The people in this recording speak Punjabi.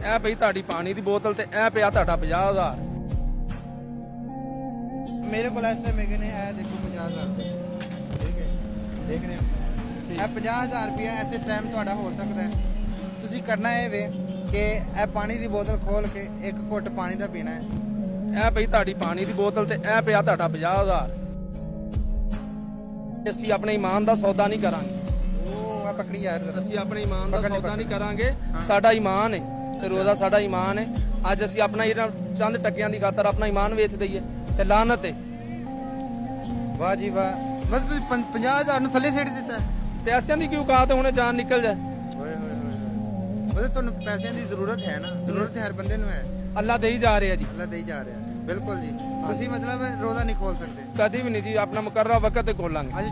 ਇਹ ਪਈ ਤੁਹਾਡੀ ਪਾਣੀ ਦੀ ਬੋਤਲ ਤੇ ਇਹ ਪਿਆ ਤੁਹਾਡਾ 50,000। ਮੇਰੇ ਕੋਲ ਇਸ ਟਾਈਮ ਹੈਗੇ ਨੇ ਇਹ ਦੇਖੋ 50,000 ਰੁਪਏ। ਠੀਕ ਹੈ, ਦੇਖ ਰਹੇ ਹੋ ਇਹ 50,000 ਰੁਪਏ ਐਸੇ ਟਾਈਮ ਤੁਹਾਡਾ ਹੋ ਸਕਦਾ ਹੈ। ਤੁਸੀਂ ਕਰਨਾ ਇਹ ਵੇ ਕਿ ਇਹ ਪਾਣੀ ਦੀ ਬੋਤਲ ਖੋਲ ਕੇ ਇੱਕ ਘੁੱਟ ਪਾਣੀ ਦਾ ਪੀਣਾ ਹੈ। ਇਹ ਪਈ ਤੁਹਾਡੀ ਪਾਣੀ ਦੀ ਬੋਤਲ ਤੇ ਇਹ ਪਿਆ ਤੁਹਾਡਾ 50,000। ਅਸੀਂ ਆਪਣੇ ਈਮਾਨ ਦਾ ਸੌਦਾ ਨਹੀਂ ਕਰਾਂਗੇ। ਉਹ ਆ ਪਕੜੀ ਯਾਰ, ਅਸੀਂ ਆਪਣੇ ਈਮਾਨ ਦਾ ਪਕੜ ਲਈ, ਸੌਦਾ ਨਹੀਂ ਪਕੜ। ਕਰਾਂਗੇ। ਸਾਡਾ ਈਮਾਨ ਹੈ ਤੇ ਰੋਜ਼ਾ ਸਾਡਾ ਈਮਾਨ ਹੈ। ਅੱਜ ਅਸੀਂ ਆਪਣਾ ਇਹਨਾਂ ਚੰਦ ਟੱਕਿਆਂ ਦੀ ਖਾਤਰ ਆਪਣਾ ਈਮਾਨ ਵੇਚ ਦਈਏ ਤੇ ਲਾਨਤ ਹੈ। ਵਾਹ ਜੀ ਵਾਹ, ਬਸ ਤੁਸੀਂ 50,000 ਨੂੰ ਥੱਲੇ ਸਿੱਟ ਦਿੱਤਾ। ਪੈਸਿਆਂ ਦੀ ਕੀ ਔਕਾਤ ਹੈ, ਹੁਣੇ ਜਾਨ ਨਿਕਲ ਜਾਏ। ਓਏ ਹੋਏ ਹੋਏ, ਮਤਲਬ ਤੁਹਾਨੂੰ ਪੈਸਿਆਂ ਦੀ ਜ਼ਰੂਰਤ ਹੈ ਨਾ, ਜ਼ਰੂਰਤ ਹਰ ਬੰਦੇ ਨੂੰ ਹੈ। ਅੱਲਾ ਦੇਈ ਜਾ ਰਿਹਾ ਜੀ, ਅੱਲਾ ਦੇਈ ਜਾ ਰਿਹਾ। ਬਿਲਕੁਲ ਜੀ, ਤੁਸੀਂ ਮਤਲਬ ਰੋਜ਼ਾ ਨਹੀਂ ਖੋਲ ਸਕਦੇ ਕਦੀ ਵੀ ਨਹੀਂ ਜੀ। ਆਪਣਾ ਮੁਕਰਰਾ ਵਕਤ ਤੇ ਖੋਲਾਂਗੇ। ਅੱਜ